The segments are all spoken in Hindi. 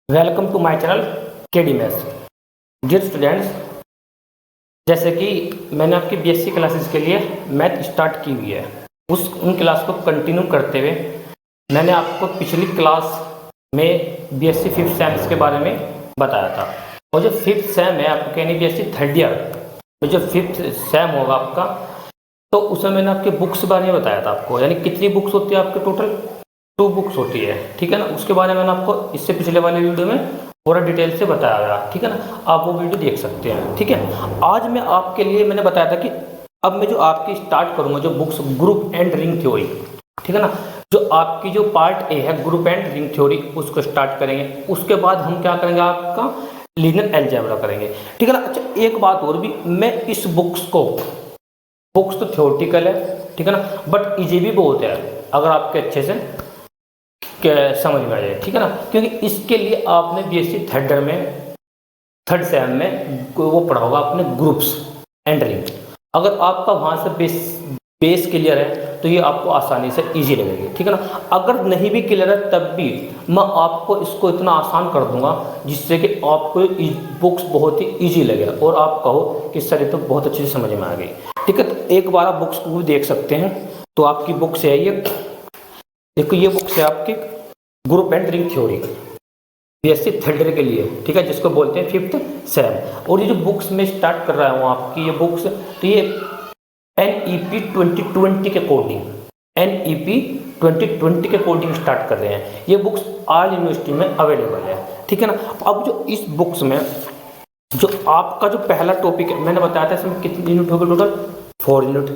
Welcome to my channel KD maths. Dear students, जैसे कि मैंने आपकी बीएससी क्लासेस के लिए मैथ स्टार्ट की हुई है, उन क्लास को कंटिन्यू करते हुए मैंने आपको पिछली क्लास में बीएससी फिफ्थ सेम के बारे में बताया था। और जो फिफ्थ सेम है आपको यानी बीएससी थर्ड ईयर में जो फिफ्थ सेम होगा आपका, तो उसमें मैंने आपके बुक्स के बारे में बताया था आपको, यानी कितनी बुक्स होती है आपके टोटल 2 बुक्स होती है, ठीक है ना। उसके बारे में मैंने आपको इससे पिछले वाले वीडियो में पूरा डिटेल से बताया गया, ठीक है ना। आप वो वीडियो देख सकते हैं, ठीक है। आज मैं आपके लिए मैंने बताया था कि अब मैं जो आपकी स्टार्ट करूंगा जो books group and ring theory, ठीक है ना। जो आपकी जो पार्ट ए है ग्रुप एंड रिंग थ्योरी, उसको स्टार्ट करेंगे। उसके बाद हम क्या करेंगे, आपका लीनियर अलजेब्रा करेंगे, ठीक है ना। अच्छा, एक बात और भी, मैं इस बुक्स तो थ्योरेटिकल है, ठीक है ना, बट इजी भी बहुत है अगर आपके अच्छे से समझ में आ जाए, ठीक है ना। क्योंकि इसके लिए आपने बीएससी थर्ड सेम में वो पढ़ा होगा आपने ग्रुप्स एंड रिंग। अगर आपका वहाँ से बेस क्लियर है तो ये आपको आसानी से इजी लगेगी, ठीक है ना। अगर नहीं भी क्लियर है तब भी मैं आपको इसको इतना आसान कर दूंगा जिससे कि आपको बुक्स बहुत ही इजी लगे और आप कहो कि सर ये तो बहुत अच्छे से समझ में आ गई, ठीक है। तो एक बार आप बुक्स को भी देख सकते हैं। तो आपकी बुक्स है ये, देखो ये बुक्स है आपकी group and ring theory BSc third year के लिए, ठीक है, जिसको बोलते हैं फिफ्थ सेम। और ये जो बुक्स में स्टार्ट कर रहा हूँ आपकी ये बुक्स, तो ये NEP 2020 के कोडिंग, NEP 2020 के कोडिंग स्टार्ट कर रहे हैं। ये बुक्स ऑल यूनिवर्सिटी में अवेलेबल है, ठीक है ना। अब जो इस बुक्स में जो आपका जो पहला टॉपिक है, मैंने बताया था इसमें कितने यूनिट होगा टोटल 4 यूनिट।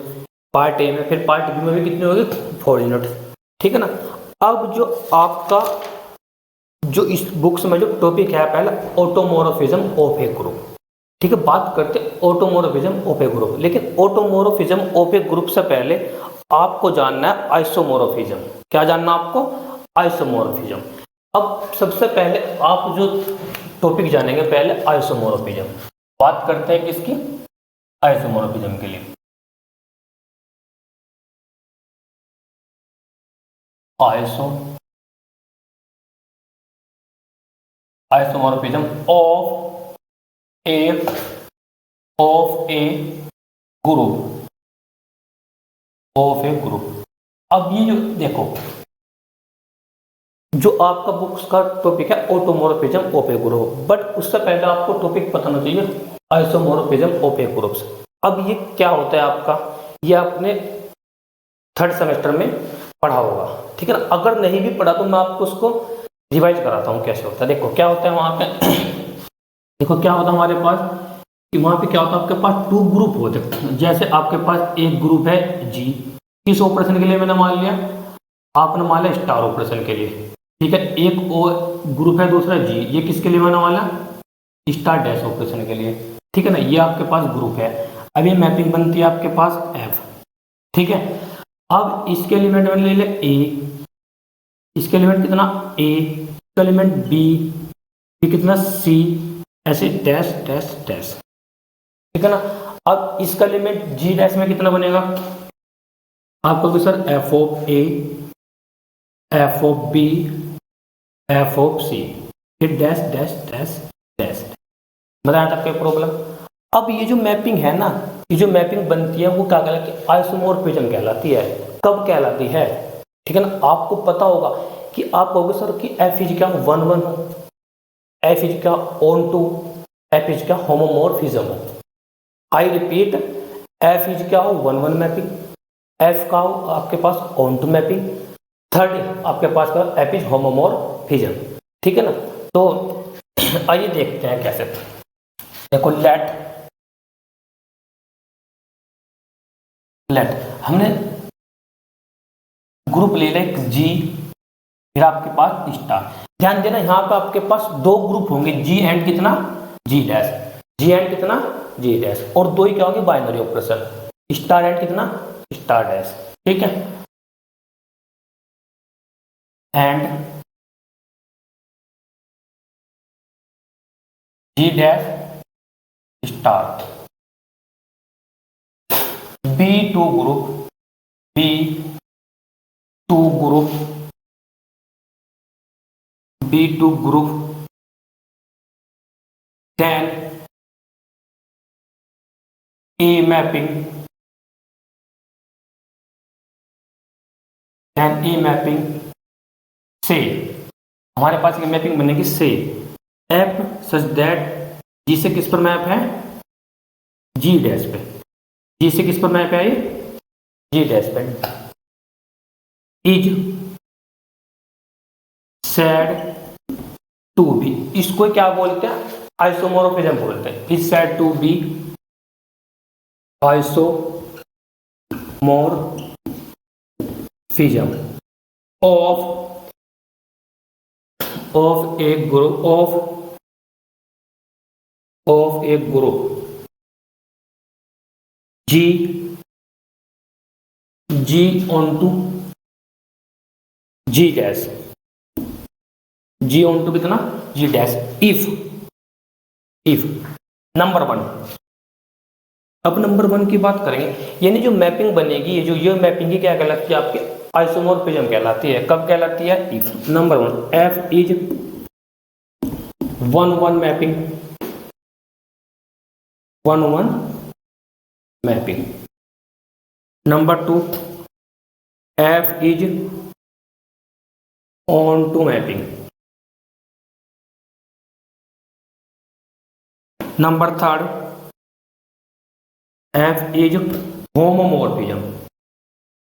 पार्ट ए में, फिर पार्ट बी में भी कितने होगी 4 यूनिट, ठीक है ना। अब जो आपका जो इस बुक्स में जो टॉपिक है पहला ऑटोमोरफिज्म ऑफ ए ग्रुप, ठीक है। बात करते हैं ऑटोमोरफिज्म ऑफ ए ग्रुप, लेकिन ऑटोमोरफिज्म ऑफ ए ग्रुप से पहले आपको जानना है आइसोमोरफिज्म। क्या जानना आपको? आइसोमोरफिज्म। अब सबसे पहले आप जो टॉपिक जानेंगे पहले आइसोमोरफिज्म। बात करते हैं किसकी? आइसोमोरफिज्म के लिए। आइसोमोरफिज्म ऑफ ए ग्रुप। अब ये जो देखो, जो आपका बुक्स का टॉपिक है ऑटोमोरफिज्म ऑफ ए ग्रुप, बट उससे पहले आपको टॉपिक पता होना चाहिए आइसोमोरफिज्म ऑफ ए ग्रुप्स। अब ये क्या होता है आपका, ये आपने थर्ड सेमेस्टर में पढ़ा होगा, ठीक है ना। अगर नहीं भी पढ़ा तो मैं आपको उसको रिवाइज कराता हूँ कैसे होता है। देखो क्या होता है वहाँ पे देखो क्या होता है हमारे पास कि वहाँ पे क्या होता है, आपके पास 2 ग्रुप होते हैं। जैसे आपके पास एक ग्रुप है जी, किस ऑपरेशन के लिए मैंने मान लिया, आपने मान लिया स्टार ऑपरेशन के लिए, ठीक है। एक और ग्रुप है दूसरा जी, ये किसके लिए मैंने माना, स्टार डैश ऑपरेशन के लिए, ठीक है ना। ये आपके पास ग्रुप है। अब ये मैपिंग बनती है आपके पास एफ, ठीक है। अब इसके एलिमेंट मैंने ले लिया ए, इसके एलिमेंट कितना ए, इसका एलिमेंट बी, ये कितना सी, ऐसे डैश डैश डैश, ठीक है ना। अब इसका एलिमेंट जी डैश में कितना बनेगा, आप कहोगे sir F of A, F of B, F of C, फिर डैश डैश डैश डैश। बताया था आपको प्रॉब्लम। अब ये जो मैपिंग है ना, ये जो मैपिंग बनती है वो क्या कहलाती है, आइसोमोरफिज्म कहलाती है। कब कहलाती है, ठीक है ना। आपको पता होगा कि आप कहोगे सर कि एफ इज क्या 1 1 हो, एफ इज क्या ऑन टू, एफ इज क्या होमोमोरफिज्म हो। आई रिपीट, एफ इज क्या हो 1 1 मैपिंग, एफ का हो आपके पास ऑन टू मैपिंग, थर्ड आपके पास का एफ इज होमोमोरफिज्म, ठीक है ना। तो आइए देखते हैं कैसे। देखो लेट हमने ग्रुप ले लिया जी, फिर आपके पास स्टार। ध्यान देना यहाँ पे आपके पास 2 ग्रुप होंगे, जी एंड कितना जी डैश, जी एंड कितना जी डैश, और 2 ही क्या होंगे बाइनरी ऑपरेशन, स्टार एंड कितना स्टार डैश, ठीक है। And G dash star, be two group, be two group, be two group then A mapping, से हमारे पास ये मैपिंग बनेगी से एफ सच दैट जी से किस पर मैप है, जी डैश पे, जी से किस पर मैप है, ये जी डैश पे, इज सेड टू बी, इसको क्या बोलते हैं, आइसोमोर्फिज्म बोलते हैं, is said to be isomorphism of a group of a group G onto G dash, G onto कितना G dash if नंबर 1। अब नंबर 1 की बात करेंगे, यानी जो मैपिंग बनेगी, ये मैपिंग की क्या कहलाती है, आपकी आइसोमोर्फिज्म कहलाती है। कब कहलाती है, if number 1 F is 1-1 mapping, 1-1 mapping. Number 2 F is onto mapping. Number 3 F is homomorphism,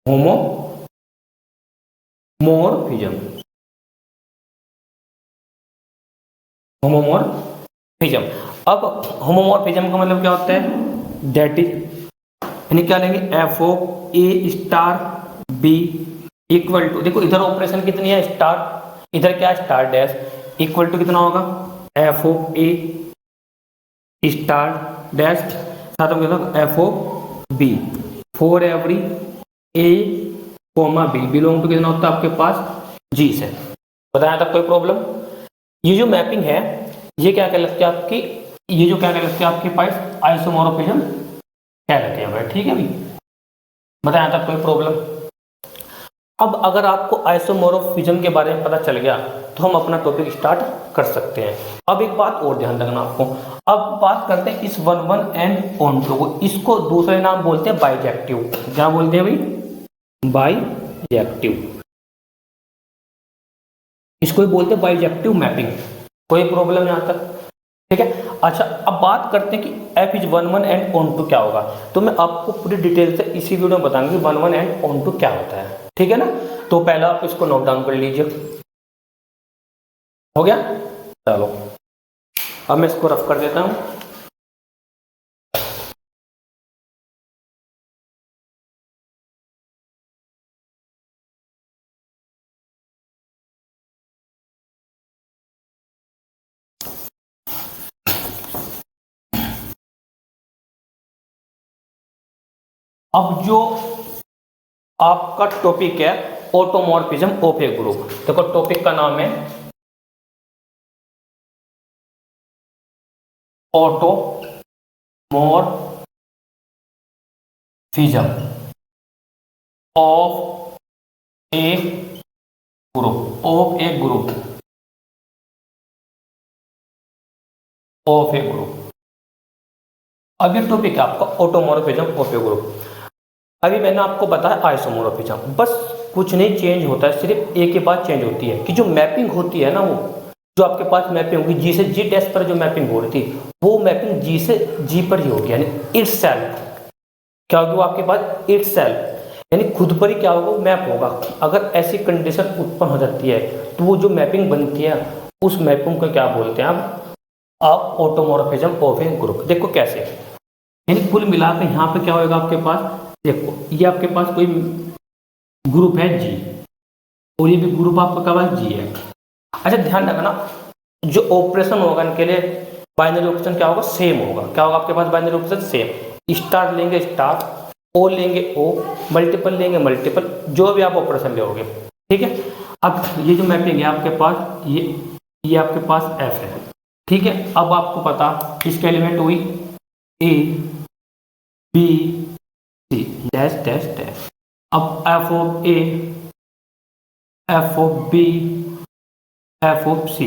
homomorphism. अब होमोमोर्फिज्म का मतलब क्या होता है, दैट इज, यानी क्या लेंगे, F of A star B equal to, देखो इधर ऑपरेशन कितनी है, स्टार, इधर क्या है, स्टार डैश, इक्वल टू कितना होगा, F of A star dash, साथ में कितना, F of B for every A comma B belong to कितना होता है आपके पास, जी से। बताया था कोई प्रॉब्लम। ये जो मैपिंग है ये क्या कहलाती है आपकी, ये जो क्या कहलाती है आपके पास आइसोमोर्फिज्म कहलाती है भाई, ठीक है भाई, बताया था कोई प्रॉब्लम। अब अगर आपको आइसोमोर्फिज्म के बारे में पता चल गया तो हम अपना टॉपिक स्टार्ट कर सकते हैं। अब एक बात और ध्यान रखना आपको, अब बात करते हैं इस 1-1 एंड ऑन टू को, इसको दूसरे नाम बोलते हैं बाइजेक्टिव। क्या बोलते हैं भाई, बाइजेक्टिव, इसको ही बोलते हैं बाइजेक्टिव मैपिंग। कोई प्रॉब्लम यहाँ तक, ठीक है। अच्छा अब बात करते हैं कि F is 1-1 and onto क्या होगा, तो मैं आपको पूरी डिटेल से इसी वीडियो में बताऊंगी 1-1 एंड ऑन टू क्या होता है, ठीक है ना। तो पहला आप इसको नोट डाउन कर लीजिए, हो गया। चलो अब मैं इसको रफ कर देता हूं। अब जो आपका टॉपिक है ऑटोमॉर्फिज्म ऑफ ए ग्रुप, देखो टॉपिक का नाम है automorphism of A group, of A group, of A group. अब ये टॉपिक है आपका ऑटोमॉर्फिज्म ऑफ ए ग्रुप। अभी मैंने आपको बताया आइसोमोर्फिज्म, बस कुछ नहीं चेंज होता है, सिर्फ एक ही बात चेंज होती है कि जो मैपिंग होती है ना, वो जो आपके पास मैपिंग होगी जी से जी डैश पर जो मैपिंग हो रही थी, वो मैपिंग जी से जी पर ही होगी, यानी इट्स सेल्फ क्या होगी, वो आपके पास इट्स सेल्फ यानी खुद पर ही क्या होगा, मैप होगा। अगर ऐसी कंडीशन उत्पन्न हो जाती है तो वो जो मैपिंग बनती है उस मैपिंग को क्या बोलते हैं आप ऑटोमॉर्फिज्म ऑफ ए ग्रुप। देखो कैसे, यानी कुल मिलाकर यहाँ पे क्या होगा आपके पास, देखो ये आपके पास कोई ग्रुप है जी और ये भी ग्रुप आपका क्या पास जी है। अच्छा ध्यान रखना, जो ऑपरेशन होगा इनके लिए बाइनरी ऑपरेशन क्या होगा, सेम होगा। क्या होगा आपके पास बाइनरी ऑपरेशन सेम, स्टार लेंगे स्टार, ओ लेंगे ओ, मल्टीपल लेंगे मल्टीपल, जो भी आप ऑपरेशन लेोगे, ठीक है। अब ये जो मैपिंग है आपके पास, ये आपके पास एफ है, ठीक है। अब आपको पता इसके एलिमेंट हुई A B C dash dash dash. अब F of A, F of B, F of C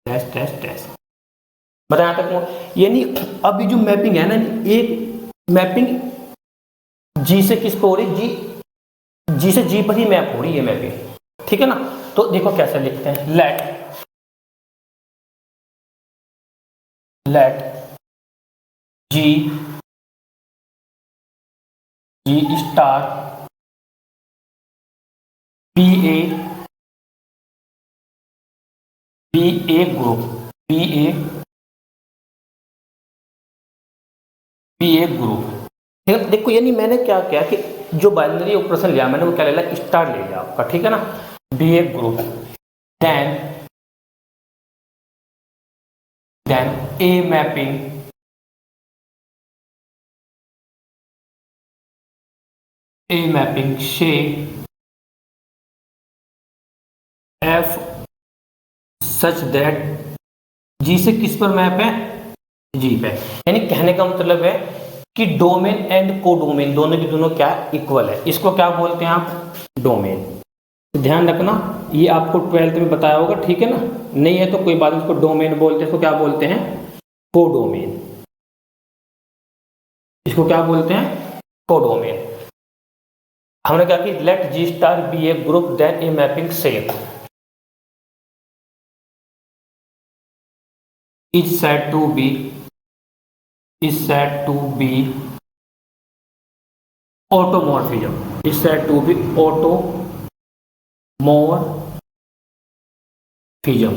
dash dash dash. बताया तक। यानी अभी जो मैपिंग है ना, एक मैपिंग जी से किस पर हो रही, जी से जी पर ही मैप हो रही है मैपिंग, ठीक है ना। तो देखो कैसे लिखते हैं, late G star be a group. ठीक है, देखो यानी मैंने क्या किया कि जो बाइनरी ऑपरेशन लिया मैंने वो क्या ले लिया, स्टार ले लिया आपका, ठीक है ना, be a group, then a mapping से एफ सच दैट जी से किस पर मैप है, जी पे। यानी कहने का मतलब है कि डोमेन एंड कोडोमेन दोनों की दोनों क्या इक्वल है, इसको क्या बोलते हैं आप, डोमेन। तो ध्यान रखना, ये आपको 12th में बताया होगा, ठीक है ना, नहीं है तो कोई बात नहीं, इसको डोमेन बोलते हैं, इसको क्या बोलते हैं, कोडोमेन। इसको क्या बोलते हैं, कोडोमेन। हमने कहा कि let G star be a group then a mapping set is said to be automorphism, is said to be automorphism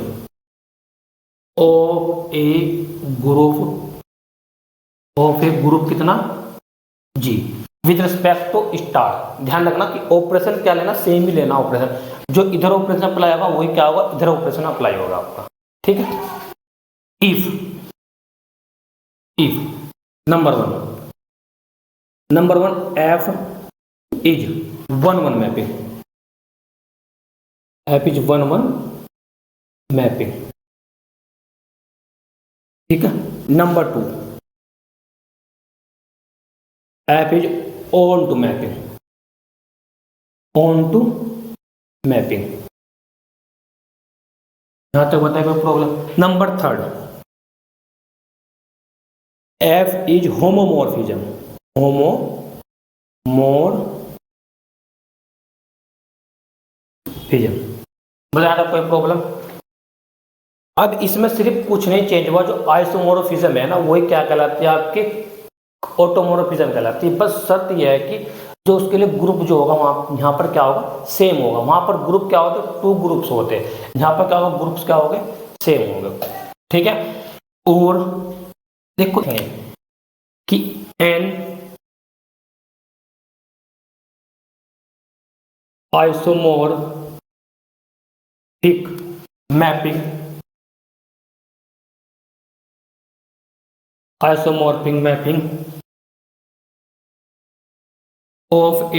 of a group कितना, जी, विद रिस्पेक्ट टू स्टार। ध्यान रखना कि ऑपरेशन क्या लेना, सेम ही लेना ऑपरेशन, जो इधर ऑपरेशन अप्लाई होगा वही क्या होगा, इधर ऑपरेशन अप्लाई होगा आपका, ठीक है। If number one F is 1-1 mapping, F is 1-1 mapping, ठीक है। Number 2 F is onto mapping, यहां तक बताया कोई problem. Number 3 F is homomorphism, बताया था कोई प्रॉब्लम। अब इसमें सिर्फ कुछ नहीं चेंज हुआ, जो आइसोमॉर्फिज्म है ना वही क्या कहलाती है आपके, ऑटोमॉर्फिज्म कहलाती है। बस शर्त यह है कि जो उसके लिए ग्रुप जो होगा वहां यहाँ पर क्या होगा, सेम होगा। वहां पर ग्रुप क्या होते हैं, 2 ग्रुप्स होते हैं, यहाँ पर क्या होगा, ग्रुप्स क्या हो गए, सेम हो गए, ठीक है। और देखो कि an isomorphic mapping of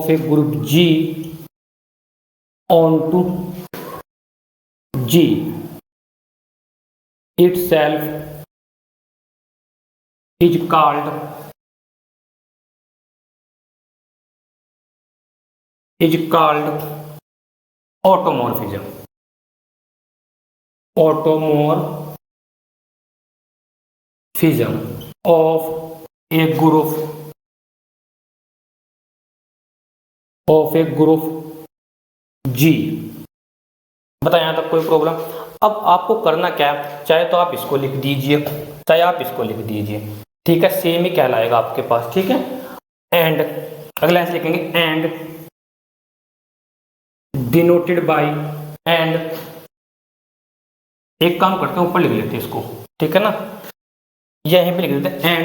a group G onto G itself is called automorphism of a group G। बताया यहाँ तक कोई प्रॉब्लम। अब आपको करना क्या है, चाहे तो आप इसको लिख दीजिए, चाहे आप इसको लिख दीजिए, ठीक है, सेम ही कहलाएगा आपके पास, ठीक है। एंड अगला ऐसे लिखेंगे, एंड डिनोटेड बाय, एंड एक काम करते हैं ऊपर लिख लेते हैं इसको, ठीक है ना, यहीं पे लिख देते हैं,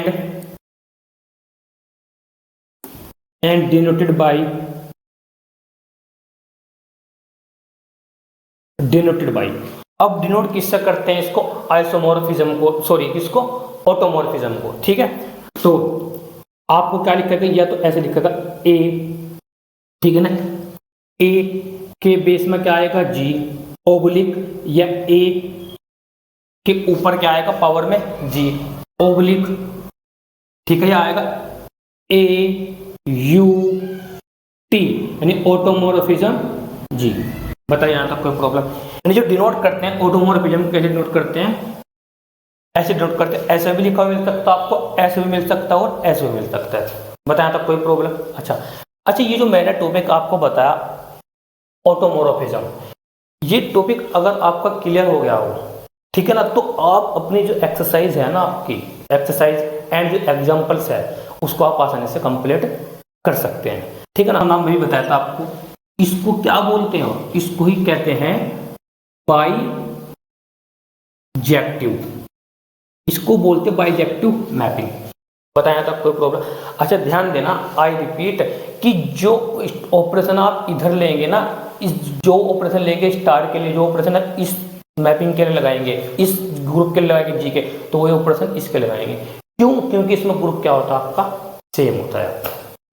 एंड डिनोटेड बाय अब डिनोट किससे करते हैं इसको, आइसोमॉर्फिज्म को, सॉरी किसको, ऑटोमॉर्फिज्म को, ठीक है। तो आपको क्या लिखेगा, या तो ऐसे लिखेगा ए, ठीक है ना, ए के बेस में क्या आएगा, जी ओब्लिक, या ए के ऊपर क्या आएगा, पावर में जी ओब्लिक, ठीक है, यह आएगा ए यू टी, यानी ऑटोमॉर्फिज्म जी। बताइए यहाँ तक कोई प्रॉब्लम? यानी जो डिनोट करते हैं ऑटोमोरफिज्म कैसे डिनोट करते हैं, ऐसे डिनोट करते हैं, ऐसे भी लिखा हुआ मिल सकता है आपको, ऐसे भी मिल सकता है और ऐसे भी मिल सकता है। बताया तक कोई प्रॉब्लम? अच्छा, ये जो मैंने टॉपिक आपको बताया ऑटोमोरफिज्म, ये टॉपिक अगर आपका क्लियर हो गया हो, ठीक है ना, तो आप अपनी जो एक्सरसाइज है ना, आपकी एक्सरसाइज एंड जो एग्जांपल्स है उसको आप आसानी से कंप्लीट कर सकते हैं, ठीक है ना। नाम वही बताया था आपको, इसको क्या बोलते हैं, इसको ही कहते हैं बाइजेक्टिव, इसको बोलते हैं बाइजेक्टिव मैपिंग। बताया तक कोई प्रॉब्लम? अच्छा, ध्यान देना, आई रिपीट कि जो ऑपरेशन आप इधर लेंगे ना, इस जो ऑपरेशन लेंगे स्टार के लिए, जो ऑपरेशन है इस मैपिंग के लिए लगाएंगे, इस ग्रुप के लिए लगाएंगे जी के, तो वही ऑपरेशन इसके लगाएंगे। क्यों? क्योंकि इसमें ग्रुप क्या होता है आपका, सेम होता है।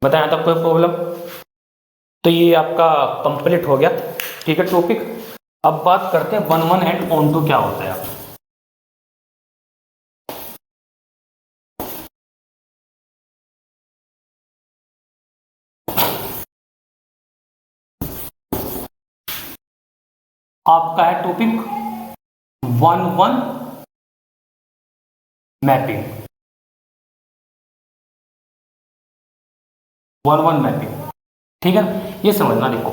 बताया तक कोई प्रॉब्लम? तो ये आपका कंप्लीट हो गया, ठीक है टॉपिक। अब बात करते हैं 1-1 एंड ऑन टू क्या होता है। आपका है टॉपिक 1-1 मैपिंग, 1-1 मैपिंग, ठीक है। ये समझना, देखो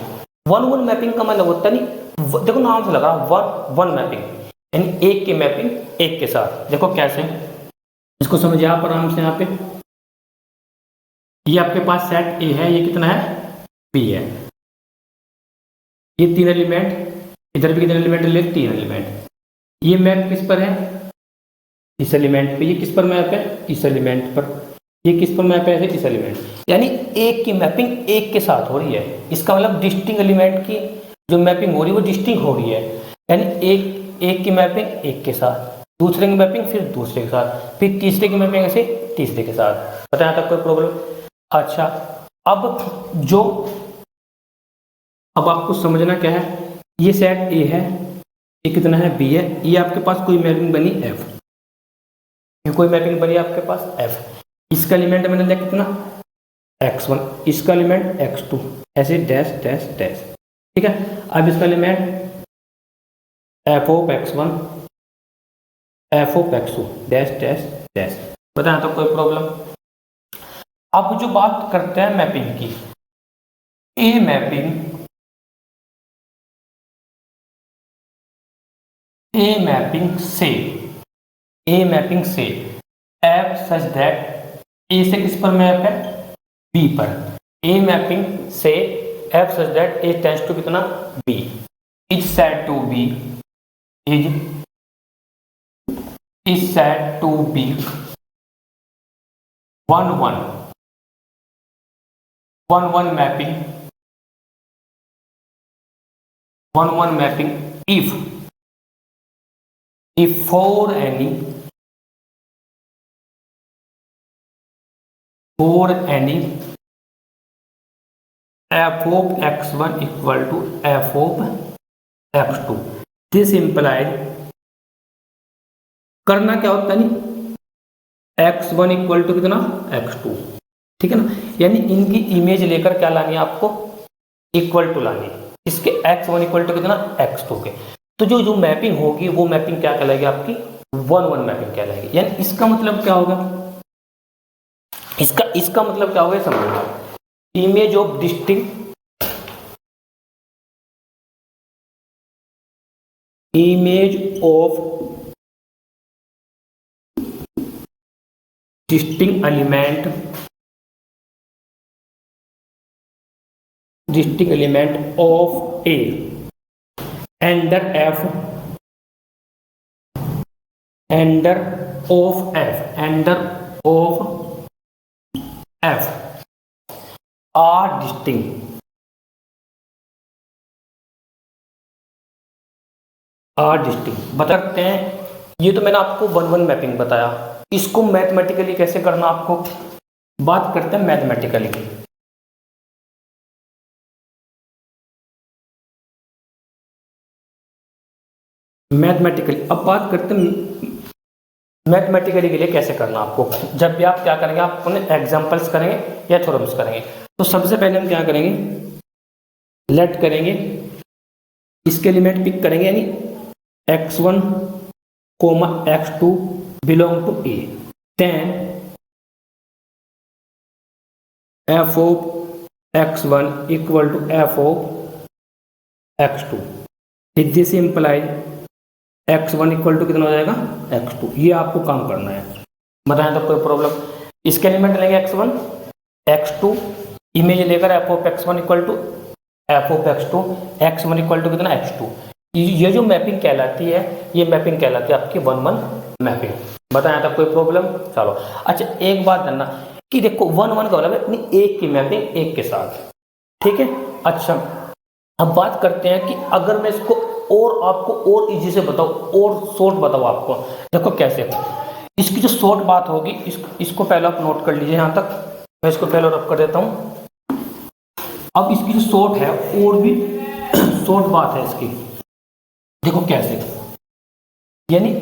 1-1 मैपिंग का मतलब होता नहीं, देखो नाम से लगा 1-1 मैपिंग, यानी एक की मैपिंग एक के साथ। देखो कैसे, इसको समझिए आप आराम से। यहाँ पे ये आपके पास सेट ए है, ये कितना है, पी है, ये 3 एलिमेंट, इधर भी कितने एलिमेंट ले, 3 एलिमेंट। ये मैप किस पर है, इस एलिमेंट पे। ये किस पर मैप है, इस एलिमेंट पर। ये किस पर मैप है, इस एलिमेंट। यानी एक की मैपिंग एक के साथ हो रही है, इसका मतलब डिस्टिंक्ट एलिमेंट की जो मैपिंग हो रही है वो डिस्टिंक्ट हो रही है। यानी एक की मैपिंग एक के साथ, दूसरे की मैपिंग फिर दूसरे के साथ, फिर तीसरे की मैपिंग ऐसे तीसरे के साथ। पता है तक कोई प्रॉब्लम? अच्छा, अब आपको समझना क्या है, ये सेट ए है, ये कितना है, बी है, ये आपके पास कोई मैपिंग बनी एफ, ये कोई मैपिंग बनी आपके पास एफ। इसका एलिमेंट मैंने लिया कितना, x1, इसका एलिमेंट x2, ऐसे डैश डैश डैश, ठीक है। अब इसका element f of x1, f of x2, dash dash dash. बताया तो कोई प्रॉब्लम? अब जो बात करते हैं मैपिंग की, ए मैपिंग से एफ सच दैट, ए से किस पर मैप है, बी पर। ए मैपिंग से F such that A tends to कितना, B, is said to be 1-1 mapping if for any f of x1 equal to f of x2, this implies, करना क्या होता है, नहीं x1 इक्वल टू कितना, x2, ठीक है ना। यानी इनकी इमेज लेकर क्या लानी है आपको, इक्वल टू लानी, इसके x1 इक्वल टू कितना, x2 के। तो जो मैपिंग होगी वो मैपिंग क्या कहलाएगी आपकी, 1-1 मैपिंग कहलाएगी। यानी इसका मतलब क्या होगा, इसका मतलब क्या होगा समझना, image of distinct element of A under F are distinct, बताते हैं। ये तो मैंने आपको 1-1 मैपिंग बताया, इसको मैथमेटिकली कैसे करना आपको, बात करते हैं मैथमेटिकली। अब बात करते हैं मैथमेटिकली के लिए कैसे करना आपको। जब भी आप क्या करेंगे, आप उन्हें एग्जांपल्स करेंगे या थ्योरम्स करेंगे। तो सबसे पहले हम क्या करेंगे, लेट करेंगे इसके एलिमेंट पिक करेंगे, यानी x1 comma x2 belong to A, then f of x1 equal to f of x2। This imply x1 equal to कितना हो जाएगा x2। ये आपको काम करना है, बताएं तो कोई प्रॉब्लम। इसके एलिमेंट लेंगे x1 x2, इमेज लेकर f of x1 equal to f of x2, x1 equal to कितना x2। ये जो मैपिंग कहलाती है, ये मैपिंग कहलाती है आपकी 1-1 मैपिंग। बताया था कोई प्रॉब्लम। चलो अच्छा, एक बात जानना कि देखो 1-1 का मतलब है अपनी एक की मैपिंग एक के साथ, ठीक है। अच्छा अब बात करते हैं कि अगर मैं इसको और आपको और इजी से बताऊं और शॉर्ट बताऊं आपको, देखो कैसे। इसकी जो शॉर्ट बात होगी, इसको पहले आप नोट कर लीजिए, यहाँ तक मैं इसको पहले रब कर देता हूँ। अब इसकी जो शॉर्ट है और भी शॉर्ट बात है इसकी, देखो कैसे। यानी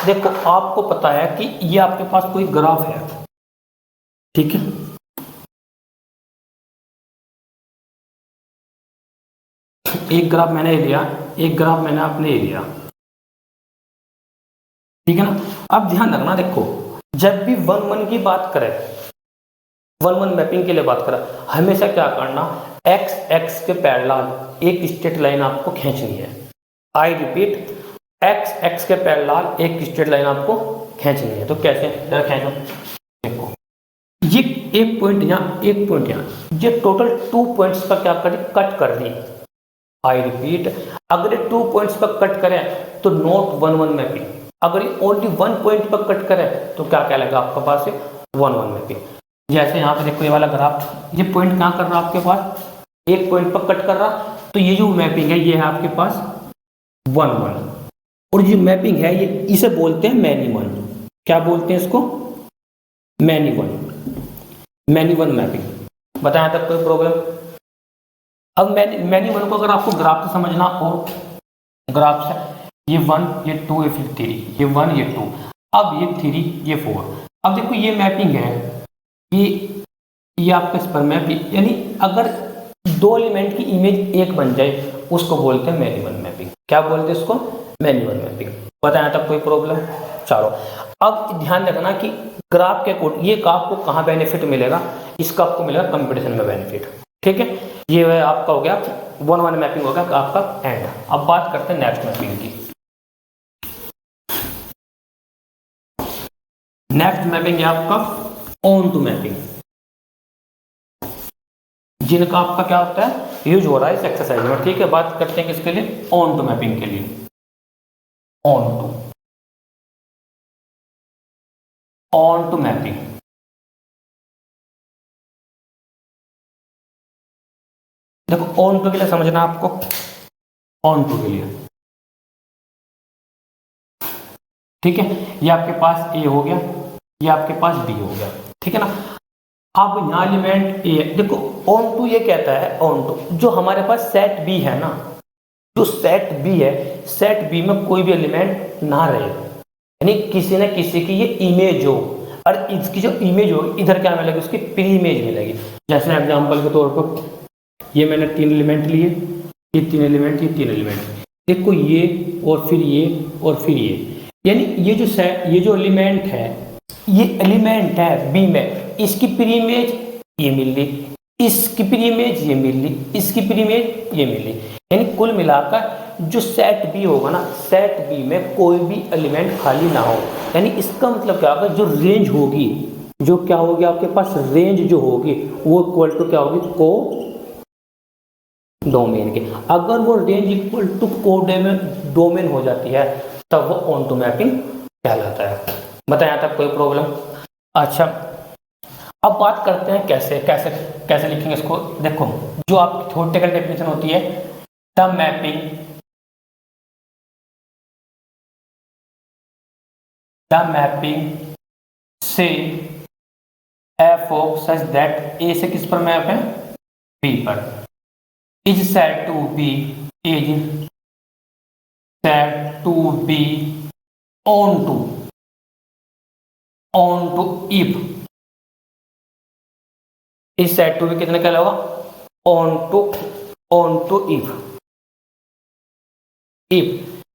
देखो आपको पता है कि ये आपके पास कोई ग्राफ है, ठीक है। एक ग्राफ मैंने लिया, एक ग्राफ मैंने आपने लिया, ठीक है ना। अब ध्यान रखना, देखो जब भी 1-1 की बात करें, 1-1 मैपिंग के लिए बात करें, हमेशा क्या करना, x के पैरेलल एक स्ट्रेट लाइन आपको खींचनी है। आई रिपीट, x के पैरेलल एक स्ट्रेट लाइन आपको खींचनी है। तो कैसे, जरा खींचो। देखो ये एक पॉइंट यहाँ, एक पॉइंट यहाँ, ये टोटल 2 पॉइंट्स पर क्या कर दी, कट कर दी। आई रिपीट, अगर ये 2 पॉइंट्स पर कट करें तो नॉट 1-1 मैपिंग। अगर ये ओनली 1 पॉइंट पर कट करें तो क्या कहलाएगा आपके पास 1-1 मैपिंग। जैसे यहाँ पे देखो ये वाला ग्राफ, ये पॉइंट कहाँ कर रहा है आपके पास, एक पॉइंट पर कट कर रहा, तो ये जो मैपिंग है ये है आपके पास 1-1। और ये मैपिंग है ये, इसे बोलते हैं मैनी वन। क्या बोलते हैं इसको, many one, many one mapping. बताया तक कोई प्रॉब्लम। अब मैनी वन को अगर आपको ग्राफ से समझना हो, ग्राफ से ये 1 ये 2 ये फिर 3, ये 1 ये 2, अब ये 3 ये 4। अब देखो ये मैपिंग है, ये आपका इस पर मैप, यानी अगर 2 एलिमेंट की इमेज एक बन जाए उसको बोलते हैं मैनी वन मैपिंग। क्या बोलते हैं इसको, मैनी वन मैपिंग। बताया तक कोई प्रॉब्लम। चलो अब ध्यान रखना कि ग्राफ के कोड, ये आपको कहाँ बेनिफिट मिलेगा, इसका आपको मिलेगा कंपटीशन में बेनिफिट, ठीक है। ये आपका हो गया 1-1 मैपिंग हो गया आपका एंड। अब बात करते हैं नेक्स्ट मैपिंग की। नेक्स्ट मैपिंग है आपका ऑन टू मैपिंग, जिनका आपका क्या होता है यूज हो रहा है इस एक्सरसाइज में, ठीक है। बात करते हैं किसके लिए, ऑन टू मैपिंग के लिए। ऑन टू मैपिंग, देखो ऑन टू के लिए समझना आपको, ऑन टू के लिए, ठीक है। ये आपके पास ए हो गया, ये आपके पास बी हो गया, ठीक है ना। अब यहाँ एलिमेंट ए, देखो ऑन टू ये कहता है, ऑन टू जो हमारे पास सेट बी है ना, जो सेट बी है, सेट बी में कोई भी एलिमेंट ना रहे, यानी किसी न किसी की ये इमेज हो, और इसकी जो इमेज हो इधर क्या मिलेगी, उसकी प्री इमेज मिलेगी। जैसे एग्जांपल के तौर पर ये मैंने 3 एलिमेंट लिए, ये 3 एलिमेंट, ये 3 एलिमेंट, देखो ये और फिर ये और फिर ये, यानी ये जो सेट, ये जो एलिमेंट है, ये एलिमेंट है बी में, इसकी प्री इमेज ये मिल ली, इसकी प्री इमेज ये मिल ली, इसकी प्री इमेज ये मिल ली, यानी कुल मिलाकर जो सेट बी होगा ना, सेट बी में कोई भी एलिमेंट खाली ना हो। यानी इसका मतलब क्या होगा, जो रेंज होगी, जो क्या होगी आपके पास रेंज जो होगी वो इक्वल टू क्या होगी, को डोमेन के। अगर वो रेंज इक्वल टू को डोमेन हो जाती है तब वो ऑन टू मैपिंग कहलाता है। बताया था कोई प्रॉब्लम। अच्छा अब बात करते हैं कैसे कैसे कैसे लिखेंगे इसको। देखो जो आपकी थ्योरेटिकल डेफिनेशन होती है, द मैपिंग से F of such that A से किस पर मैप है, बी पर, is said to be, is said to be onto if, is said to be कितने क्या होगा, onto if, if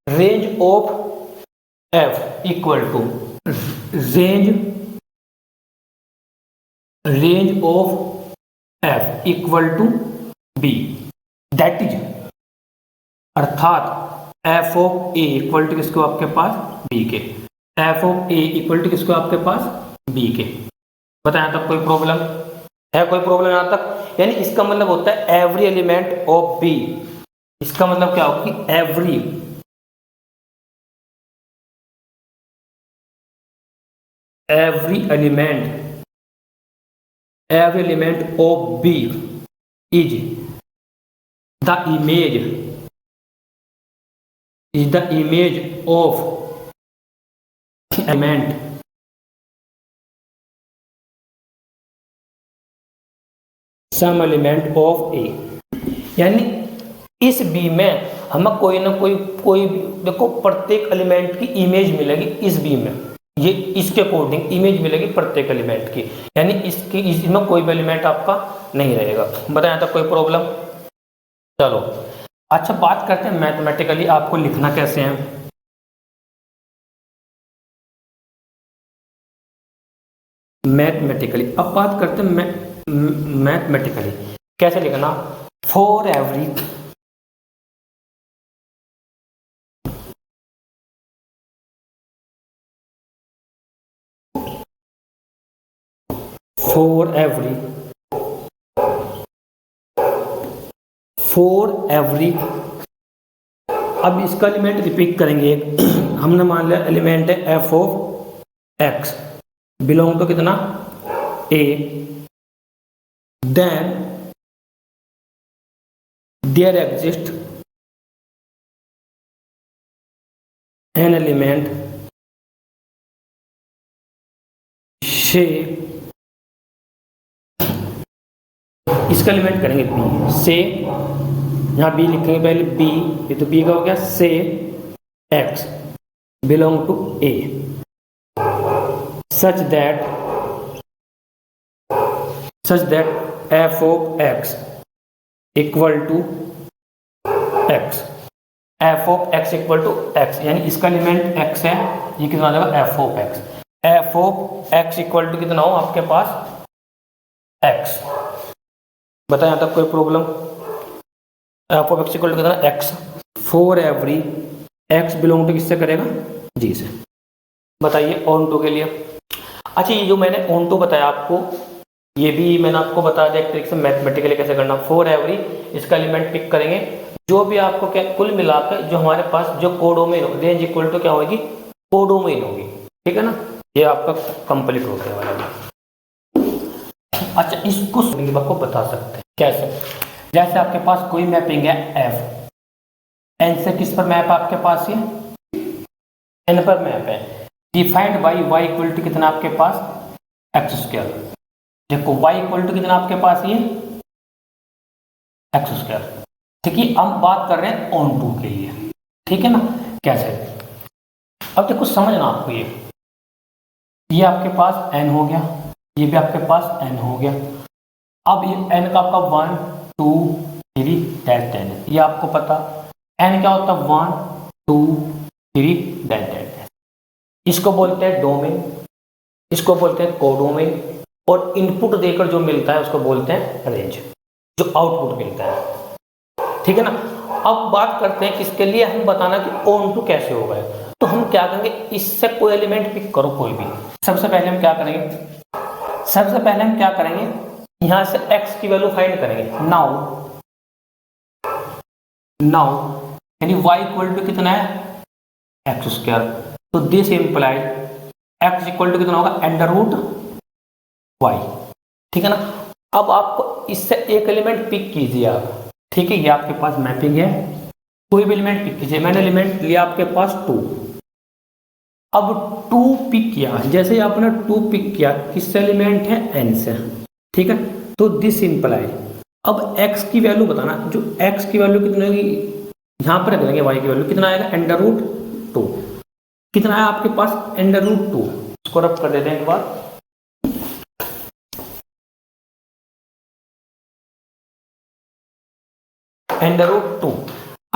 range of F equal to range of F equal to B, that is अर्थात F of A equal to किसको आपके पास बी के, F of A equal to किसको आपके पास बी के। बताया तक कोई प्रॉब्लम है? कोई प्रॉब्लम यहां तक? यानी इसका मतलब होता है एवरी एलिमेंट ऑफ बी, इसका मतलब क्या होगा कि every element of B is the image of element some element of A. यानी इस बी में हमें कोई ना कोई देखो प्रत्येक एलिमेंट की इमेज मिलेगी इस बी में, ये इसके अकॉर्डिंग इमेज मिलेगी प्रत्येक एलिमेंट की, यानी इसमें कोई भी एलिमेंट आपका नहीं रहेगा। बताया था कोई प्रॉब्लम? चलो अच्छा बात करते हैं मैथमेटिकली आपको लिखना कैसे है। मैथमेटिकली अब बात करते हैं मैथमेटिकली कैसे लिखना। फॉर एवरी अब इसका एलिमेंट रिपीट करेंगे। हमने मान लिया एलिमेंट है F of X belong to कितना A, then there exist an element से, इसका एलिमेंट करेंगे बी से, यहां बी लिखेंगे पहले बी, ये तो बी का हो गया, से X belong to A such that F of X equal to X, F of X equal to X, यानी इसका एलिमेंट एक्स है, ये कितना आ जाएगा F of X, F of X equal to कितना हो आपके पास एक्स। बताया यहाँ तक कोई problem? F of X equal to कितना X, for every X belong to किससे करेगा जी से। बताइए ऑन टू के लिए। अच्छा ये जो मैंने ऑन टू बताया आपको, ये भी मैंने आपको बता दिया एक तरीके से मैथमेटिकली कैसे करना। फॉर एवरी इसका एलिमेंट पिक करेंगे, जो भी आपको क्या कुल मिलाकर जो हमारे पास जो कोडोमेन हो, रेंज इक्वल टू क्या होगी कोडोमेन होगी, ठीक है ना, ये आपका कंप्लीट हो गया वाला। अच्छा इसको आपको बता सकते हैं कैसे, जैसे आपके पास कोई मैपिंग है एफ, एन से किस पर मैप आपके पास, ये एन पर मैप है, defined by y equal to कितना आपके पास एक्स स्क्वायर। देखो वाई इक्वल टू कितना आपके पास ये एक्स स्क्वायर, ठीक है। हम बात कर रहे हैं ऑन टू के लिए, ठीक है ना, कैसे। अब देखो समझना आपको, ये आपके पास एन हो गया, ये भी आपके पास एन हो गया। अब ये एन का आपका 1 2 3 10, ये आपको पता एन क्या होता है 1 2 3 10। इसको बोलते हैं डोमेन, इसको बोलते हैं कोडोमेन, और इनपुट देकर जो मिलता है उसको बोलते हैं रेंज, जो आउटपुट मिलता है, ठीक है ना। अब बात करते हैं किसके लिए, हम बताना कि ऑन टू कैसे होगा। तो हम क्या करेंगे, इससे कोई एलिमेंट पिक करो कोई भी। सबसे पहले हम क्या करेंगे, यहां से x की वैल्यू फाइंड करेंगे। नाउ यानी y इक्वल टू कितना है एक्स स्क्वायर, तो this implies x equal to कितना होगा अंडर रूट y, ठीक है ना। अब आपको इससे एक एलिमेंट पिक कीजिए आप, ठीक है, ये आपके पास मैपिंग है, कोई भी एलिमेंट पिक कीजिए। मैंने एलिमेंट लिया आपके पास 2, अब 2 पिक किया, जैसे ही आपने 2 पिक किया किससे एलिमेंट है n से, ठीक है, तो दिस इम्प्लाइज अब x की वैल्यू बताना, जो x की वैल्यू कितनी होगी, यहां पर रख देंगे y की वैल्यू कितना आएगा अंडर रूट 2, कितना है आपके पास अंडर रूट 2, इसको रब कर देते हैं एक बार, अंडर रूट 2।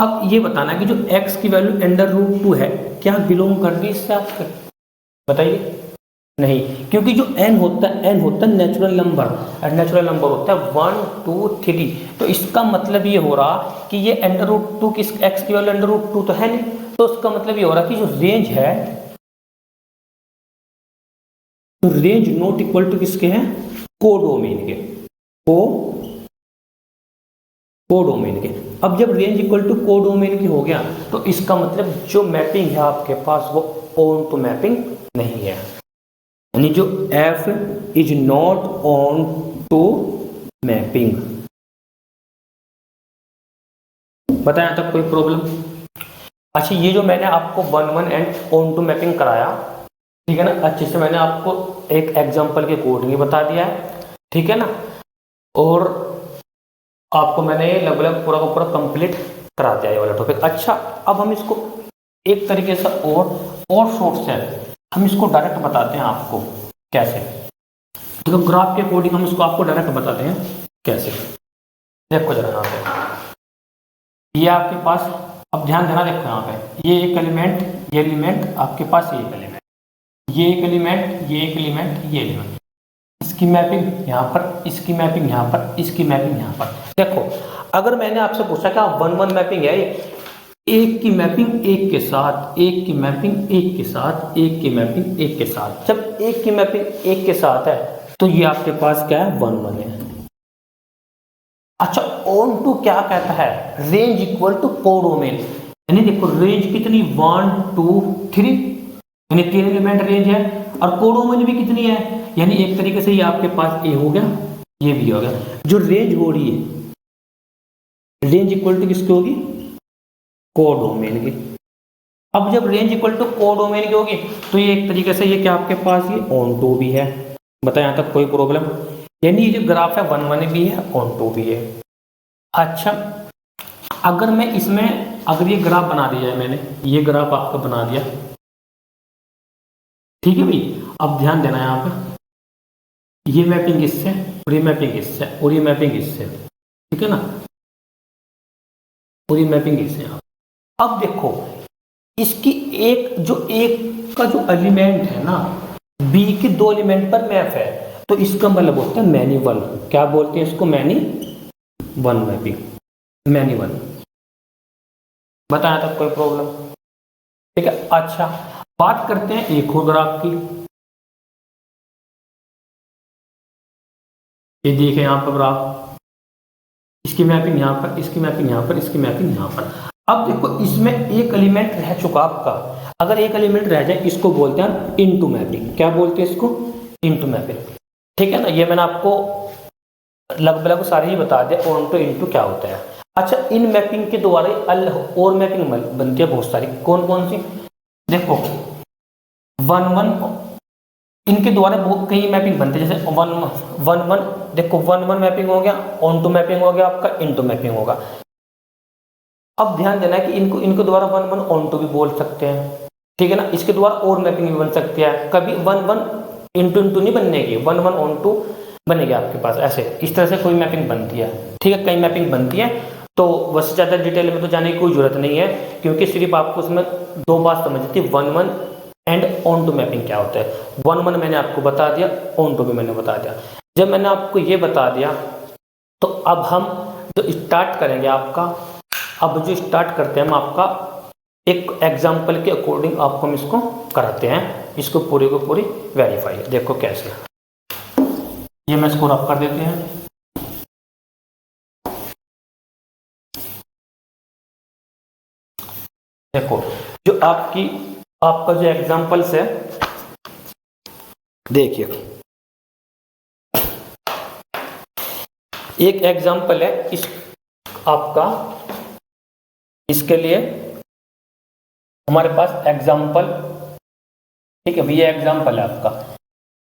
अब ये बताना कि जो x की वैल्यू √2 है क्या बिलोंग कर रही है इससे आपके, बताइए। नहीं, क्योंकि जो n होता है नेचुरल नंबर, और नेचुरल नंबर होता है 1 2 3। तो इसका मतलब ये हो रहा कि ये √2 किस x की वैल्यू √2 तो है नहीं, तो उसका मतलब ये हो रहा कि जो रेंज है, तो रेंज नॉट इक्वल टू किसके हैं, कोडोमेन के, कोडोमेन के। अब जब रेंज इक्वल टू कोडोमेन की हो गया, तो इसका मतलब जो मैपिंग है आपके पास वो ऑन टू मैपिंग नहीं है, यानी जो f is not onto mapping. बताया तक कोई प्रॉब्लम? अच्छा, ये जो मैंने आपको 1 एंड ऑन टू मैपिंग कराया, ठीक है ना, अच्छे से मैंने आपको एक एग्जांपल के अकॉर्डिंग बता दिया है, ठीक है ना, और आपको मैंने ये लगभग पूरा का पूरा कंप्लीट करा दिया ये वाला टॉपिक। अच्छा, अब हम इसको एक तरीके से और शॉर्ट से हम इसको डायरेक्ट बताते हैं आपको कैसे। तो ग्राफ के अकॉर्डिंग हम इसको आपको डायरेक्ट बताते हैं कैसे। देखो जरा यहाँ पे, ये आपके पास, अब ध्यान देना, देखो यहाँ पे ये एक एलिमेंट, ये एलिमेंट आपके पास, ये एक एलिमेंट, ये एक एलिमेंट, ये एक एलिमेंट, ये एलिमेंट, इसकी मैपिंग यहाँ पर, इसकी मैपिंग यहाँ पर, इसकी मैपिंग यहाँ पर। देखो, अगर मैंने आपसे पूछा कि 1 मैपिंग है, एक की मैपिंग एक के साथ, एक की मैपिंग एक के साथ, एक की मैपिंग एक के साथ, जब एक की मैपिंग एक के साथ है तो ये आपके पास क्या है, 1 है। अच्छा, ऑन टू क्या कहता है, रेंज इक्वल टू कोडोमेन, यानी देखो रेंज कितनी, 1 2 3, यानी 3 एलिमेंट रेंज है, और कोडोमेन भी कितनी है, यानी एक तरीके से ये आपके पास ए हो गया, ये भी हो गया। जो रेंज हो रही है, रेंज इक्वल टू किसकी होगी, कोडोमेन की। अब जब रेंज इक्वल टू कोडोमेन की होगी, तो ये एक तरीके से ये क्या आपके पास ये ऑन टू भी है। बताए यहाँ तक कोई प्रॉब्लम? यानी ये जो ग्राफ है 1 भी है, ऑन टू भी है। अच्छा, अगर मैं इसमें, अगर ये ग्राफ बना दिया है मैंने, ये ग्राफ आपका बना दिया, ठीक है भाई। अब ध्यान देना यहाँ पे, ये मैपिंग इससे, और ये मैपिंग इससे, और ये मैपिंग इससे, ठीक है ना, पूरी मैपिंग इससे। अब देखो, इसकी एक का जो एलिमेंट है ना, बी के 2 एलिमेंट पर मैप है, तो इसका मतलब होता है मैन्युअल। क्या बोलते हैं इसको, मैनी 1 मैपिंग, मैन्युअल। बताया था कोई प्रॉब्लम? ठीक है। अच्छा, बात करते हैं एक और ग्राफ की। ये देखिए यहाँ पर ग्राफ, इसकी मैपिंग यहाँ पर, इसकी मैपिंग यहाँ पर, इसकी मैपिंग यहाँ पर। अब देखो, इसमें एक एलिमेंट रह चुका आपका, अगर एक एलिमेंट रह जाए इसको बोलते हैं इनटू मैपिंग। क्या बोलते हैं इसको, इनटू मैपिंग, ठीक है ना। ये मैंने आपको लगभग सारे ही बता दिया ऑन टू इनटू क्या होता है। अच्छा, इन मैपिंग के द्वारा और मैपिंग बनती है बहुत सारी, कौन कौन सी, देखो 1 इनके द्वारा बहुत कई मैपिंग बनते हैं, जैसे 1 देखो 1 मैपिंग हो गया, ऑन टू मैपिंग हो गया, आपका इनटू मैपिंग होगा। अब ध्यान देना है कि इनको द्वारा 1 ऑन टू भी बोल सकते हैं, ठीक है ना। इसके द्वारा और मैपिंग भी बन सकती है, कभी 1 इंटू इंटू नहीं बनने की, 1 ऑन टू बनेगी आपके पास, ऐसे इस तरह से कोई मैपिंग बनती है, ठीक है, कई मैपिंग बनती है। तो वैसे ज़्यादा डिटेल में तो जाने की कोई जरूरत नहीं है, क्योंकि सिर्फ आपको उसमें 2 बात समझ थी, 1 एंड ऑन टू मैपिंग क्या होता है। 1 मैंने आपको बता दिया, ऑन टू भी मैंने बता दिया। जब मैंने आपको ये बता दिया, तो अब हम जो स्टार्ट करेंगे आपका, अब जो स्टार्ट करते हैं हम आपका एक एग्जाम्पल के अकॉर्डिंग आपको हम इसको कराते हैं, इसको पूरी को पूरी वेरीफाई। देखो कैसे, ये मैं इसको रब कर देते हैं। देखो, जो आपका जो एग्जाम्पल्स है, देखिए एक एग्जाम्पल है इस आपका, इसके लिए हमारे पास एग्जाम्पल, ठीक है भैया, एग्जाम्पल है आपका।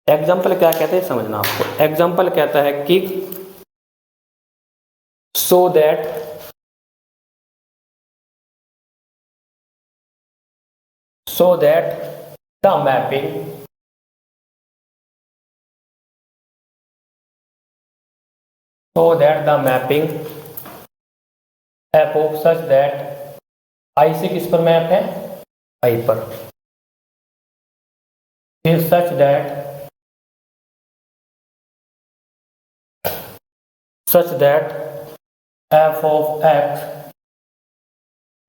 एग्जाम्पल क्या कहते हैं समझना आपको, एग्जाम्पल कहता है कि so that the mapping f of such that I से किस पर मैप है, आई पर। फिर such that F of X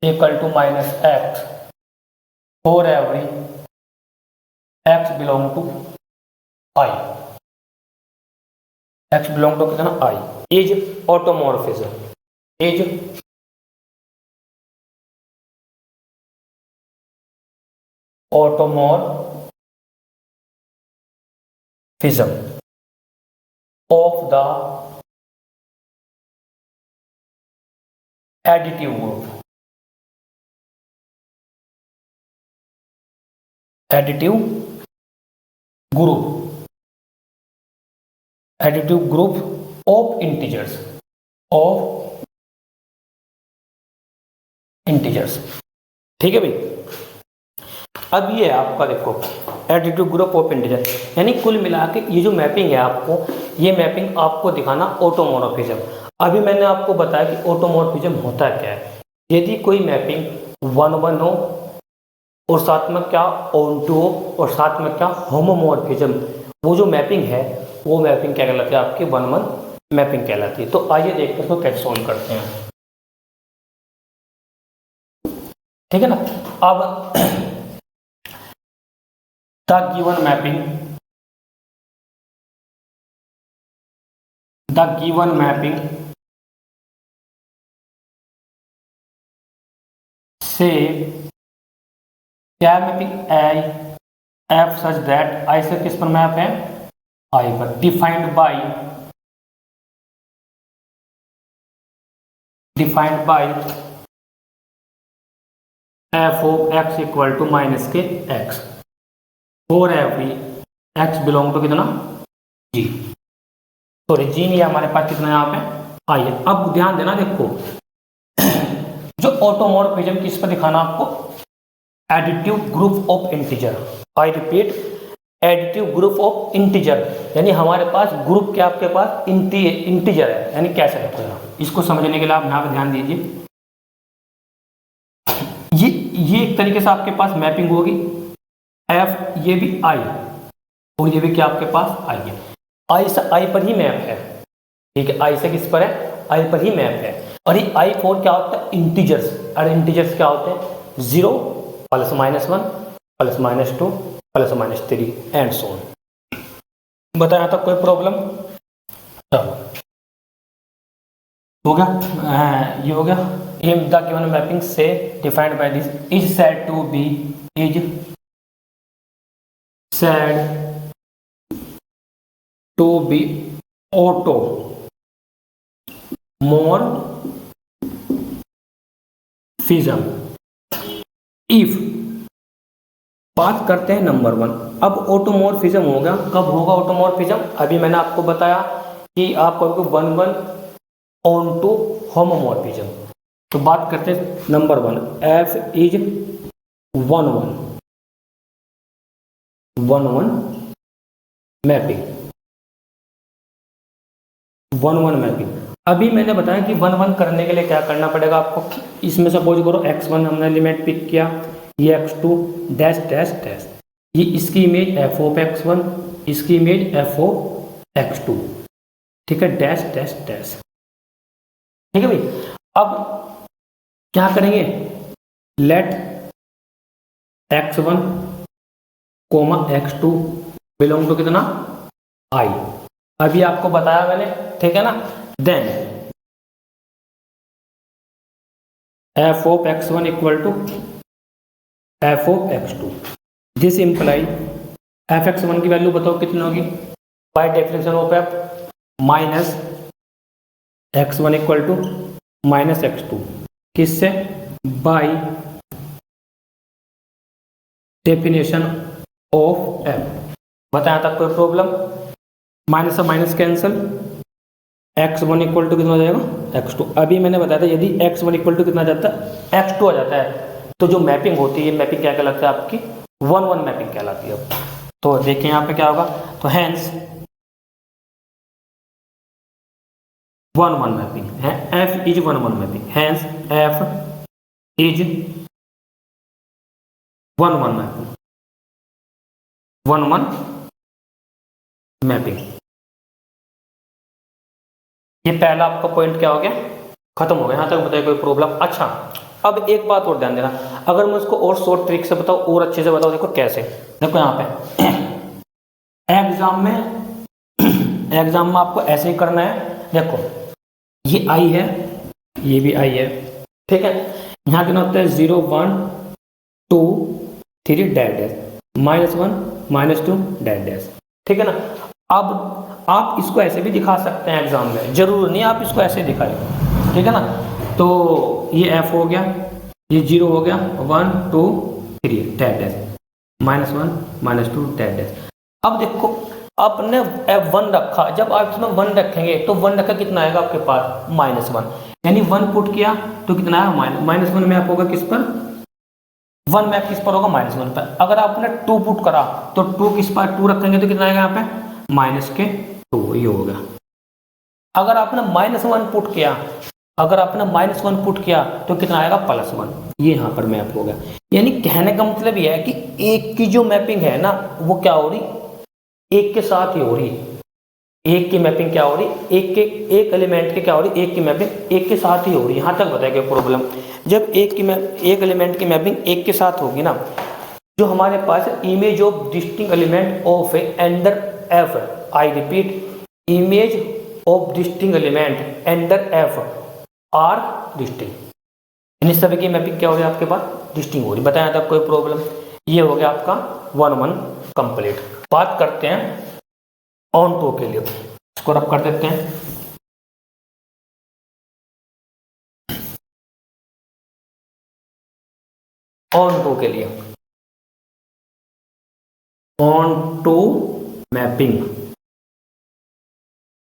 equal to minus X for every X belong to I, X belong to कितना, I, is automorphism, is automorphism of the additive group, additive group of integers, ठीक है भाई। अब ये आपका देखो एडिटिव ग्रुप ऑफ इंटीजर, यानी कुल मिला के ये जो मैपिंग है आपको, ये मैपिंग आपको दिखाना ऑटोमॉर्फिज्म। अभी मैंने आपको बताया कि ऑटोमॉर्फिज्म होता क्या है। यदि कोई मैपिंग 1-1 हो और साथ में क्या ऑनटू हो और साथ में क्या होमोमॉर्फिज्म, वो जो मैपिंग है वो मैपिंग क्या कहलाती है, आपकी 1-1 मैपिंग कहलाती है। तो आइए देखते हैं इसको कैसे सॉल्व करते हैं, ठीक है ना। अब the given mapping से क्या mapping I F such that, I से किस पर मैप है, आई पर, defined by F of X equal to minus K X for every X belong to कितना, जी, सॉरी जी नहीं, हमारे पास कितना यहाँ पे आई है। अब ध्यान देना, देखो जो ऑटोमॉर्फिज्म किस पर दिखाना आपको, additive group of integer, I repeat additive group of integer, यानी हमारे पास ग्रुप क्या, आपके पास इंटीजर है, यानी कैसे रखना, इसको समझने के लिए आप यहाँ पे ध्यान दीजिए। ये एक तरीके से आपके पास मैपिंग होगी एफ, ये भी आई और ये भी क्या आपके पास आई है, आई से आई पर ही मैप है, ठीक है, आई से किस पर है, आई पर ही मैप है। और ये आई फोर क्या होता है, इंटीजर्स, और इंटीजर्स क्या होते हैं, 0 +-1 +-2 +-3 एंड सो ऑन। बताया था कोई प्रॉब्लम, चलो हो गया, ये हो गया। एम द गिवन मैपिंग से defined by this is said to be, is said to be automorphism if, बात करते हैं नंबर 1। अब ऑटोमॉर्फिज्म होगा, कब होगा ऑटोमॉर्फिज्म, अभी मैंने आपको बताया कि आपको 1-1 ऑन टू होमोमॉर्फिज्म। तो बात करते हैं number 1, F is 1-1 mapping, 1-1 mapping. अभी मैंने बताया कि 1-1 करने के लिए क्या करना पड़ेगा आपको, इसमें सपोज करो x1 हमने एलिमेंट पिक किया, ये x2 डैश डैश डैश, ये इसकी इमेज f ऑफ x1, इसकी इमेज f ऑफ x2, ठीक है, डैश डैश डैश, ठीक है भाई। अब क्या करेंगे, let x1 x2 belong to कितना, i, अभी आपको बताया मैंने, ठीक है ना। Then f of x1 equal to f of x2, this imply f(x1) की वैल्यू बताओ कितनी होगी, by definition of f minus x1 equal to minus x2, किससे, बाय डेफिनेशन ऑफ f। बताया था कोई प्रॉब्लम, माइनस से minus cancel, x1 equal to कितना हो जाएगा, x2। अभी मैंने बताया था यदि x1 इक्वल टू कितना आ जाता है, x2 आ जाता है, तो जो मैपिंग होती है, मैपिंग क्या कहलाती है आपकी, 1-1 मैपिंग कहलाती है। तो देखिए यहाँ पे क्या होगा, तो हैंस 1-1 मैपिंग है, f is 1-1 mapping, hence f is 1-1 mapping, 1-1 mapping. ये पहला आपका पॉइंट क्या हो गया, खत्म हो गया। यहाँ तक बताइए कोई प्रॉब्लम। अच्छा, अब एक बात और ध्यान देना, अगर मैं उसको और शॉर्ट ट्रिक से बताऊँ और अच्छे से बताऊँ, देखो कैसे। देखो यहाँ पे एग्जाम में आपको ऐसे ही करना है। देखो ये आई है, ये भी आई है, ठीक है। यहाँ कितना होता है 0 1 2 3 डैश डैश, -1 -2 डैश डैश, ठीक है ना। अब आप इसको ऐसे भी दिखा सकते हैं एग्जाम में, जरूर नहीं आप इसको ऐसे दिखाएं, ठीक है ना। तो ये f हो गया, ये 0 हो गया, 1 2 3 डैश डैश, -1 -2 डैश डैश। अब देखो आपने F1 रखा, जब आप इसमें 1 रखेंगे तो 1 रखा कितना आएगा आपके पास -1, यानी 1 पुट किया तो कितना आया -1 मैप होगा किस पर, 1 मैप किस पर होगा -1 पर। अगर आपने 2 पुट करा तो 2 किस पर 2 रखेंगे तो कितना आएगा यहाँ पे -2, ये होगा। अगर आपने -1 पुट किया, अगर आपने -1 पुट किया तो कितना आएगा +1, ये यहाँ पर मैप होगा। यानी कहने का मतलब यह है कि एक की जो मैपिंग है ना वो क्या हो रही, एक के साथ ही हो रही, एक की मैपिंग क्या हो रही, एक एलिमेंट के क्या हो रही, एक की मैपिंग एक के साथ ही हो रही। यहाँ तक बताएगा प्रॉब्लम। जब एक एलिमेंट की मैपिंग एक के साथ होगी ना, जो हमारे पास image of distinct element of A under F, I repeat, image of distinct element under F are distinct, इन सभी की मैपिंग क्या हो रही है आपके पास डिस्टिंक्ट हो रही। बताया था कोई प्रॉब्लम। ये हो गया आपका 1-1 कंप्लीट। बात करते हैं ऑन टू के लिए, इसको रब कर देते हैं। ऑन टू के लिए, ऑन टू मैपिंग।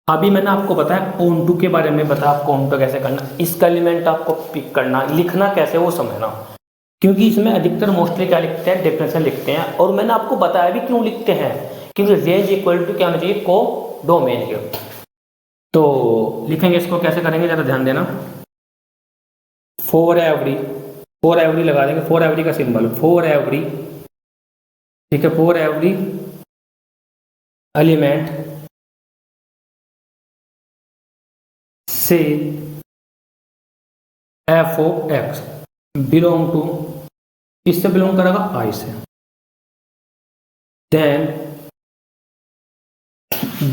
अभी मैंने आपको बताया ऑन टू के बारे में, बताया आपको ऑन टू कैसे करना, इसका एलिमेंट आपको पिक करना, लिखना कैसे वो समझना, क्योंकि इसमें अधिकतर मोस्टली क्या लिखते हैं, डेफिनेशन लिखते हैं। और मैंने आपको बताया भी क्यों लिखते हैं, क्योंकि रेंज इक्वल टू क्या होना चाहिए, को डोमेन के। तो लिखेंगे इसको कैसे करेंगे जरा ध्यान देना। फॉर एवरी लगा देंगे, फॉर एवरी का सिंबल, फॉर एवरी, ठीक है, फॉर एवरी एलिमेंट से F O X belong to, इससे बिलोंग करेगा आई से, then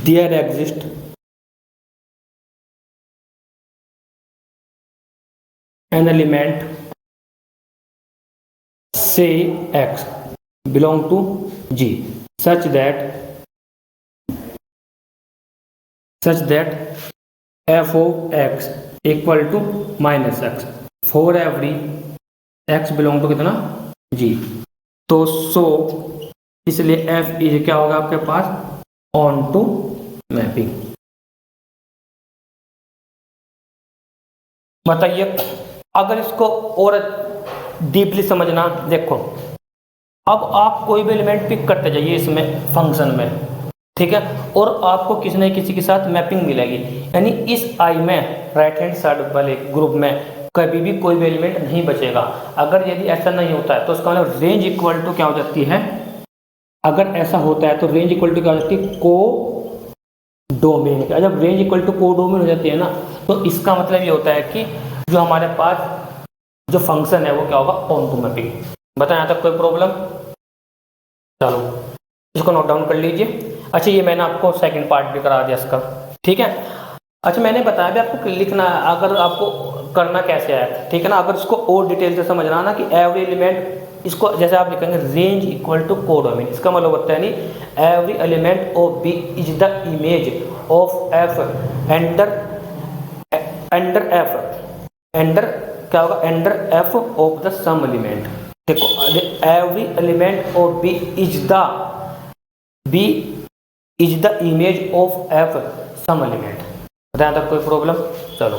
there exist an element से X belong to G, such that F O X equal to -x for every x belong to कितना जी। तो सो इसलिए f इज क्या होगा आपके पास ऑन टू मैपिंग। बताइए अगर इसको और डीपली समझना, देखो अब आप कोई भी एलिमेंट पिक करते जाइए इसमें फंक्शन में, ठीक है, और आपको किसी न किसी के साथ मैपिंग मिलेगी। यानी इस आई में राइट हैंड साइड वाले ग्रुप में कभी भी कोई भी एलिमेंट नहीं बचेगा। अगर यदि ऐसा नहीं होता है तो उसका मतलब रेंज इक्वल टू क्या हो जाती है, अगर ऐसा होता है तो रेंज इक्वल टू क्या हो जाती है, को डोमेन का। जब रेंज इक्वल टू को डोमेन हो जाती है ना, तो इसका मतलब ये होता है कि जो हमारे पास जो फंक्शन है वो क्या होगा, ऑन टू मैपिंग। बताएं यहाँ तक कोई प्रॉब्लम? चलो इसको नोट डाउन कर लीजिए। अच्छा ये मैंने आपको सेकंड पार्ट भी करा दिया इसका, ठीक है। अच्छा मैंने बताया भी आपको लिखना है, अगर आपको करना कैसे है, ठीक है ना। अगर इसको और डिटेल से समझना ना कि एवरी एलिमेंट, इसको जैसे आप लिखेंगे रेंज इक्वल टू कोडोमेन, इसका मतलब होता है नहीं every element of B is the image of F under क्या होगा, under F of the some element. देखो every element of B is the image of F some element. बताया तक कोई प्रॉब्लम? चलो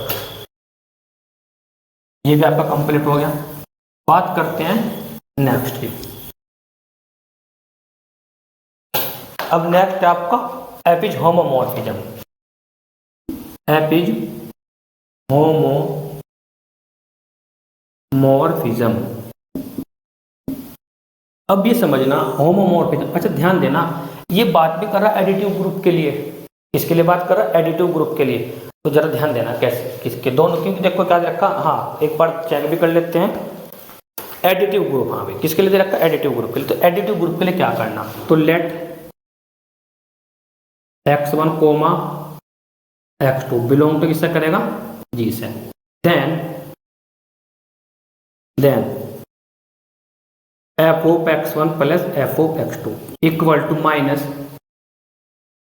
ये भी आपका कंप्लीट हो गया। बात करते हैं नेक्स्ट की। अब नेक्स्ट आपका एपिज होमोमॉर्फिज्म। एपिज होमो होमोमॉर्फिज्म। अब ये समझना होमोमॉर्फिज्म, अच्छा ध्यान देना, ये बात भी कर रहा है एडिटिव ग्रुप के लिए। किसके लिए बात कर रहा है? एडिटिव ग्रुप के लिए। तो जरा ध्यान देना कैसे, किसके, दोनों, क्योंकि देखो क्या रखा, हाँ एक बार चेक भी कर लेते हैं। एडिटिव ग्रुप, हाँ भाई किसके लिए दे रखा है? एडिटिव ग्रुप के लिए। तो एडिटिव ग्रुप के लिए क्या करना, तो late x1 comma x2 belong to किससे करेगा? जी से। Then f of x1 plus f of x2 equal to minus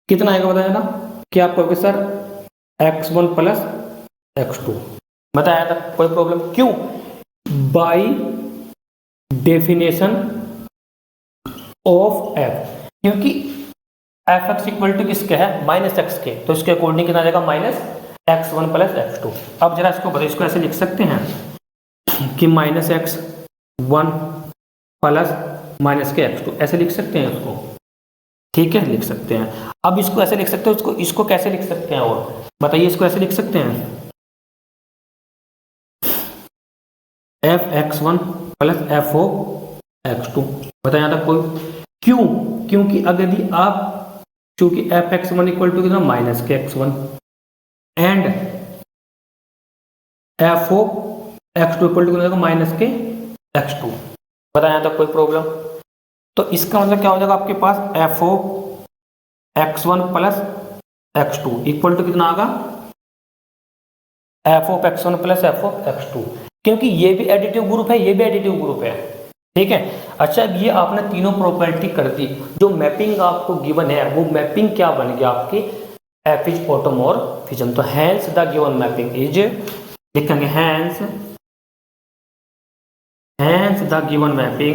कितना आएगा बताया ना? क्या आप कहोगे सर x1 प्लस x2 बताया था, कोई प्रॉब्लम? क्यों? बाई डेफिनेशन ऑफ f, क्योंकि एफ एक्स इक्वल टू किसके है? माइनस एक्स के, तो इसके अकॉर्डिंग कितना आ जाएगा? Minus x1 plus x2। अब जरा इसको बताइए, इसको ऐसे लिख सकते हैं कि माइनस x1 प्लस माइनस के x2, ऐसे लिख सकते हैं इसको, ठीक है लिख सकते हैं। अब इसको ऐसे लिख सकते हो, इसको कैसे लिख सकते हैं और बताइए, इसको ऐसे लिख सकते हैं f(x1) प्लस f(x2) बताया था कोई? क्यों? क्योंकि अगर यदि आप, चूंकि f(x1) इक्वल टू कितना? माइनस के x1 and f(x2) equal to कितना? माइनस के x2 बताया था, कोई प्रॉब्लम? तो इसका मतलब क्या हो जाएगा आपके पास? f(x1) plus x2 equal to कितना आएगा? f(x1) प्लस f(x2), क्योंकि ये भी एडिटिव ग्रुप है, ये भी एडिटिव ग्रुप है, ठीक है। अच्छा अब ये आपने तीनों प्रॉपर्टी कर दी, जो मैपिंग आपको गिवन है वो मैपिंग क्या बन गया आपकी? f is automorphism. तो hence the given mapping is, लिखेंगे hence the given mapping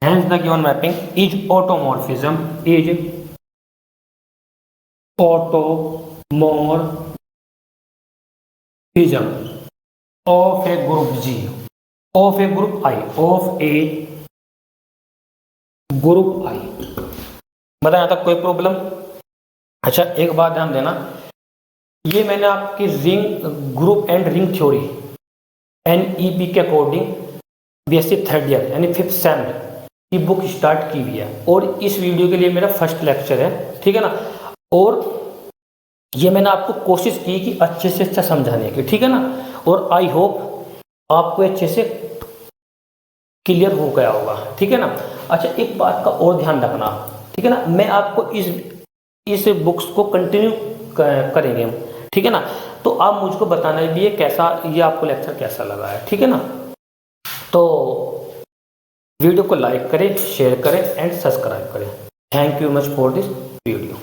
hence the given mapping is automorphism of a group G, of a group I, बताया था, कोई प्रॉब्लम? अच्छा एक बात ध्यान देना, ये मैंने आपकी ring group and ring theory NEP के अकॉर्डिंग बीएससी थर्ड ईयर यानी 5th सेम की बुक स्टार्ट की हुई है, और इस वीडियो के लिए मेरा फर्स्ट लेक्चर है, ठीक है ना। और ये मैंने आपको कोशिश की कि अच्छे से अच्छा समझाने की, ठीक है ना, और आई होप आपको अच्छे से क्लियर हो गया होगा, ठीक है ना। अच्छा एक बात का और ध्यान रखना, ठीक है ना, मैं आपको इस बुक्स को कंटिन्यू करेंगे हम, ठीक है ना। तो आप मुझको बताना भी है कैसा ये आपको लेक्चर कैसा लगा है, ठीक है ना। तो वीडियो को लाइक करें, शेयर करें एंड सब्सक्राइब करें। Thank you much for this video.